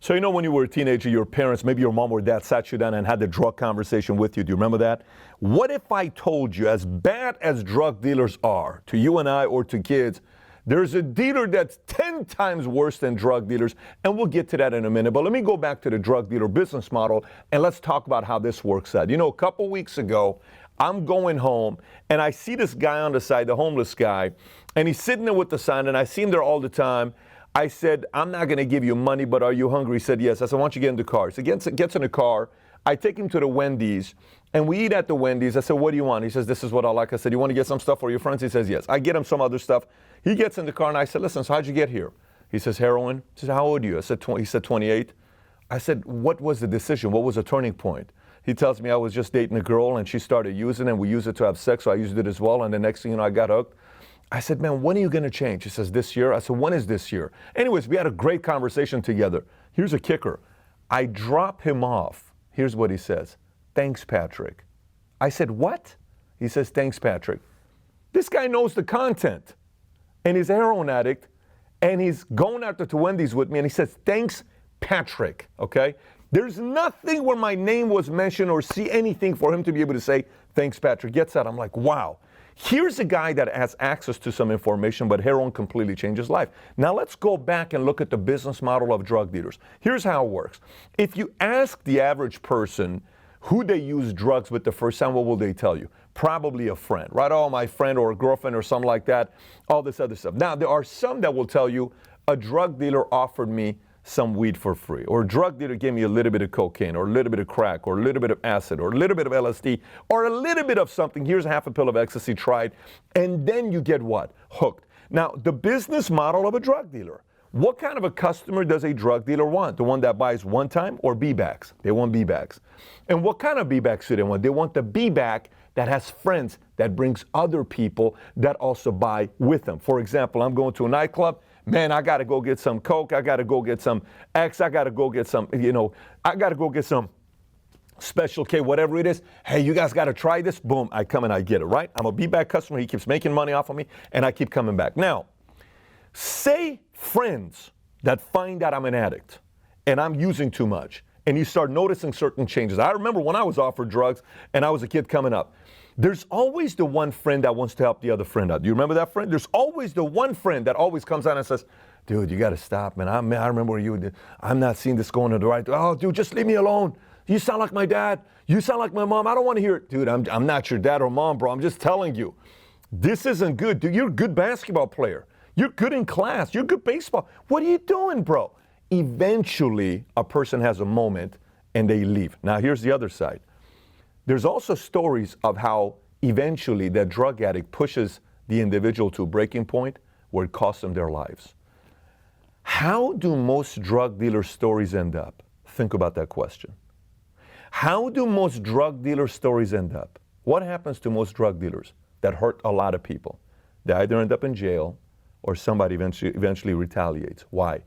So when you were a teenager, your parents, maybe your mom or dad sat you down and had the drug conversation with you. Do you remember that? What if I told you, as bad as drug dealers are to you and I or to kids, there's a dealer that's 10 times worse than drug dealers, and we'll get to that in a minute. But let me go back to the drug dealer business model, and let's talk about how this works out. A couple weeks ago, I'm going home, and I see this guy on the side, the homeless guy, and he's sitting there with the sign, and I see him there all the time. I said, I'm not going to give you money, but are you hungry? He said, yes. I said, why don't you get in the car? So he gets in the car. I take him to the Wendy's, and we eat at the Wendy's. I said, what do you want? He says, this is what I like. I said, you want to get some stuff for your friends? He says, yes. I get him some other stuff. He gets in the car, and I said, listen, so how'd you get here? He says, heroin. He says, how old are you? He said, 28. I said, what was the decision? What was the turning point? He tells me I was just dating a girl, and she started using it, and we used it to have sex, so I used it as well, and the next thing you know, I got hooked. I said, man, when are you going to change? He says, this year. I said, when is this year? Anyways, we had a great conversation together. Here's a kicker. I drop him off. Here's what he says. Thanks, Patrick. I said, what? He says, thanks, Patrick. This guy knows the content, and he's a heroin addict, and he's going out to Wendy's with me, and he says, thanks, Patrick, okay? There's nothing where my name was mentioned or see anything for him to be able to say, thanks, Patrick. Gets that. I'm like, wow. Here's a guy that has access to some information, but heroin completely changed his life. Now let's go back and look at the business model of drug dealers. Here's how it works. If you ask the average person who they use drugs with the first time, what will they tell you? Probably a friend, right? Oh, my friend or a girlfriend or something like that, all this other stuff. Now, there are some that will tell you a drug dealer offered me some weed for free, or a drug dealer gave me a little bit of cocaine, or a little bit of crack, or a little bit of acid, or a little bit of LSD, or a little bit of something. Here's half a pill of ecstasy, try it, and then you get what? Hooked. Now, the business model of a drug dealer. What kind of a customer does a drug dealer want? The one that buys one time or B-backs? They want B-backs. And what kind of B-backs do they want? They want the B-back that has friends, that brings other people that also buy with them. For example, I'm going to a nightclub. Man, I got to go get some Coke. I got to go get some X. I got to go get some, I got to go get some Special K, whatever it is. Hey, you guys got to try this. Boom, I come and I get it, right? I'm a B-back customer. He keeps making money off of me, and I keep coming back. Now, say friends that find out I'm an addict and I'm using too much, and you start noticing certain changes. I remember when I was offered drugs and I was a kid coming up, there's always the one friend that wants to help the other friend out. Do you remember that friend? There's always the one friend that always comes out and says, dude, you got to stop, man. I remember you did. I'm not seeing this going in the right. Oh, dude, just leave me alone. You sound like my dad. You sound like my mom. I don't want to hear it. Dude, I'm not your dad or mom, bro. I'm just telling you. This isn't good. Dude, you're a good basketball player. You're good in class. You're good baseball. What are you doing, bro? Eventually, a person has a moment and they leave. Now, here's the other side. There's also stories of how eventually that drug addict pushes the individual to a breaking point where it costs them their lives. How do most drug dealer stories end up? Think about that question. How do most drug dealer stories end up? What happens to most drug dealers that hurt a lot of people? They either end up in jail or somebody eventually retaliates. Why?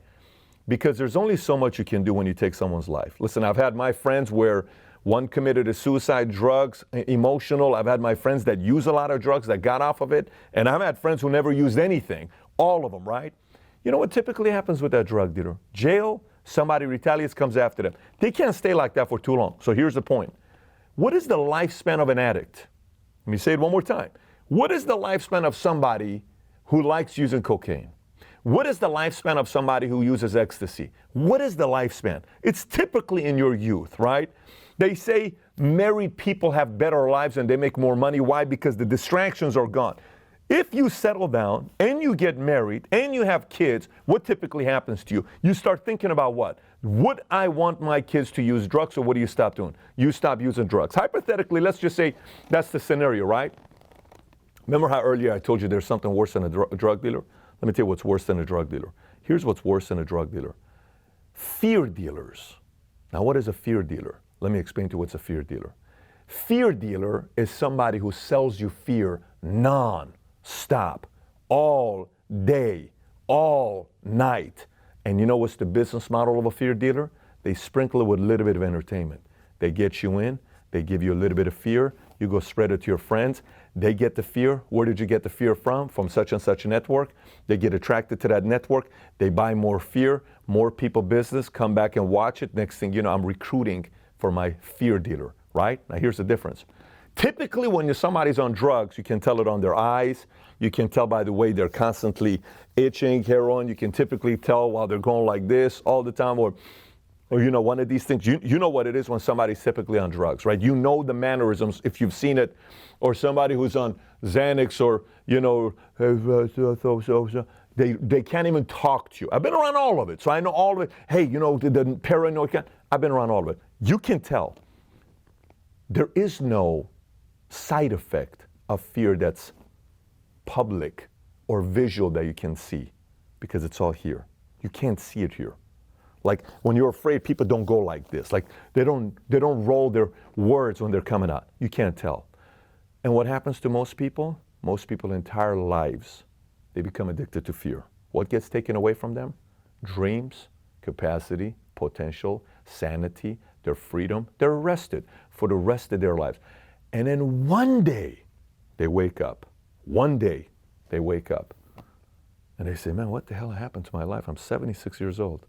Because there's only so much you can do when you take someone's life. Listen, I've had my friends where one committed a suicide, drugs, emotional. I've had my friends that use a lot of drugs that got off of it. And I've had friends who never used anything. All of them, right? You know what typically happens with that drug dealer? Jail, somebody retaliates, comes after them. They can't stay like that for too long. So here's the point. What is the lifespan of an addict? Let me say it one more time. What is the lifespan of somebody who likes using cocaine? What is the lifespan of somebody who uses ecstasy? What is the lifespan? It's typically in your youth, right? They say married people have better lives and they make more money. Why? Because the distractions are gone. If you settle down and you get married and you have kids, what typically happens to you? You start thinking about what? Would I want my kids to use drugs, or what do you stop doing? You stop using drugs. Hypothetically, let's just say that's the scenario, right? Remember how earlier I told you there's something worse than a drug dealer? Let me tell you what's worse than a drug dealer. Here's what's worse than a drug dealer. Fear dealers. Now, what is a fear dealer? Let me explain to you what's a fear dealer. Fear dealer is somebody who sells you fear non-stop, all day, all night. And you know what's the business model of a fear dealer? They sprinkle it with a little bit of entertainment. They get you in, they give you a little bit of fear, you go spread it to your friends, they get the fear. Where did you get the fear from? From such and such a network. They get attracted to that network, they buy more fear. more people business, come back and watch it. Next thing you know, I'm recruiting for my fear dealer, right? Now here's the difference. Typically when somebody's on drugs, you can tell it on their eyes. You can tell by the way they're constantly itching, heroin. You can typically tell while they're going like this all the time, or one of these things. You know what it is when somebody's typically on drugs, right? You know the mannerisms if you've seen it, or somebody who's on Xanax, or they can't even talk to you. I've been around all of it, so I know all of it. Hey, the paranoid. I've been around all of it. You can tell. There is no side effect of fear that's public or visual that you can see, because it's all here. You can't see it here. Like when you're afraid, people don't go like this. Like they don't roll their words when they're coming out. You can't tell. And what happens to most people? Most people's entire lives, they become addicted to fear. What gets taken away from them? Dreams, capacity, potential, sanity, their freedom. They're arrested for the rest of their lives. And then one day, they wake up. One day, they wake up. And they say, man, what the hell happened to my life? I'm 76 years old.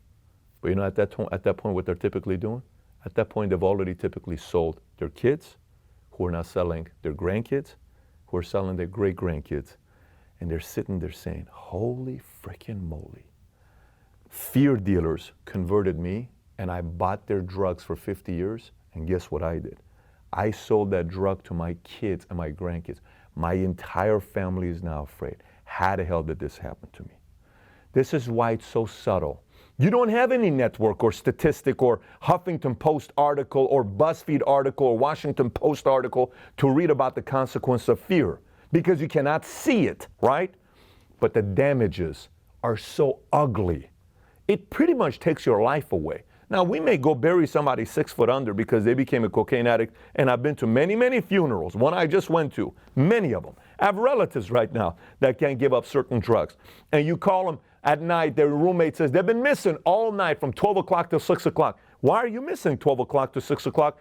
But at that point, what they're typically doing? At that point, they've already typically sold their kids, who are now selling their grandkids, who are selling their great-grandkids. And they're sitting there saying, holy freaking moly. Fear dealers converted me, and I bought their drugs for 50 years, and guess what I did? I sold that drug to my kids and my grandkids. My entire family is now afraid. How the hell did this happen to me? This is why it's so subtle. You don't have any network or statistic or Huffington Post article or BuzzFeed article or Washington Post article to read about the consequence of fear, because you cannot see it, right? But the damages are so ugly. It pretty much takes your life away. Now, we may go bury somebody 6 foot under because they became a cocaine addict, and I've been to many, many funerals, one I just went to, many of them. I have relatives right now that can't give up certain drugs. And you call them at night, their roommate says, they've been missing all night from 12 o'clock till 6 o'clock. Why are you missing 12 o'clock to 6 o'clock?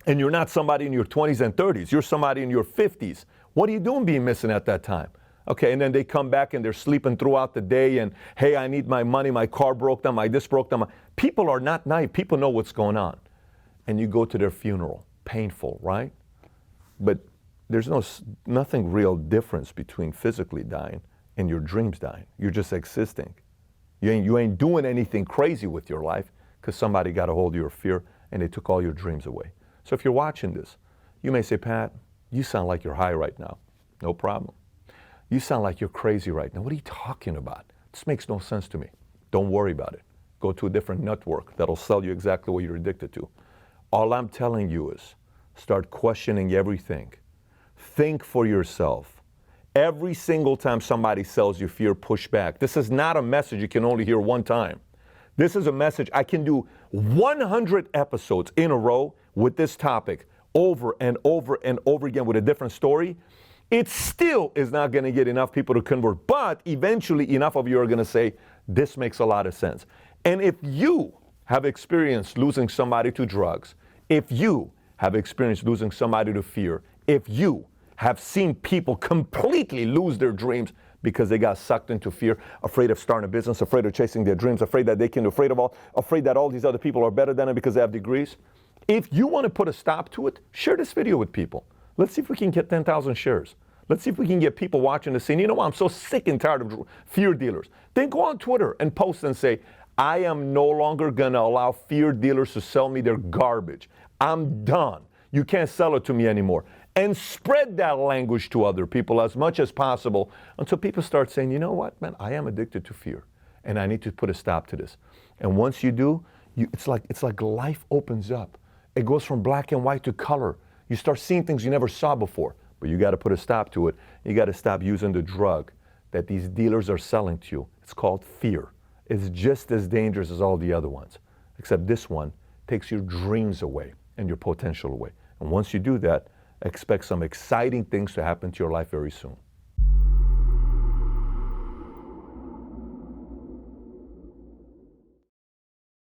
And you're not somebody in your 20s and 30s. You're somebody in your 50s. What are you doing being missing at that time? Okay, and then they come back and they're sleeping throughout the day, and hey, I need my money, my car broke down, my this broke down. People are not naive. People know what's going on. And you go to their funeral. Painful, right? But there's nothing real difference between physically dying and your dreams dying. You're just existing. You ain't doing anything crazy with your life because somebody got a hold of your fear and they took all your dreams away. So if you're watching this, you may say, Pat, you sound like you're high right now. No problem. You sound like you're crazy right now. What are you talking about? This makes no sense to me. Don't worry about it. Go to a different network that'll sell you exactly what you're addicted to. All I'm telling you is start questioning everything. Think for yourself. Every single time somebody sells you fear, push back. This is not a message you can only hear one time. This is a message I can do 100 episodes in a row with this topic over and over and over again with a different story. It still is not going to get enough people to convert, but eventually enough of you are going to say, this makes a lot of sense. And if you have experienced losing somebody to drugs, if you have experienced losing somebody to fear, if you have seen people completely lose their dreams because they got sucked into fear, afraid of starting a business, afraid of chasing their dreams, afraid that they can, afraid that all these other people are better than them because they have degrees. If you want to put a stop to it, share this video with people. Let's see if we can get 10,000 shares. Let's see if we can get people watching this saying, you know what, I'm so sick and tired of fear dealers. Then go on Twitter and post and say, I am no longer going to allow fear dealers to sell me their garbage. I'm done. You can't sell it to me anymore. And spread that language to other people as much as possible until people start saying, you know what, man, I am addicted to fear and I need to put a stop to this. And once you do, it's like life opens up. It goes from black and white to color. You start seeing things you never saw before. But you got to put a stop to it. You got to stop using the drug that these dealers are selling to you. It's called fear. It's just as dangerous as all the other ones, except this one takes your dreams away and your potential away. And once you do that, expect some exciting things to happen to your life very soon.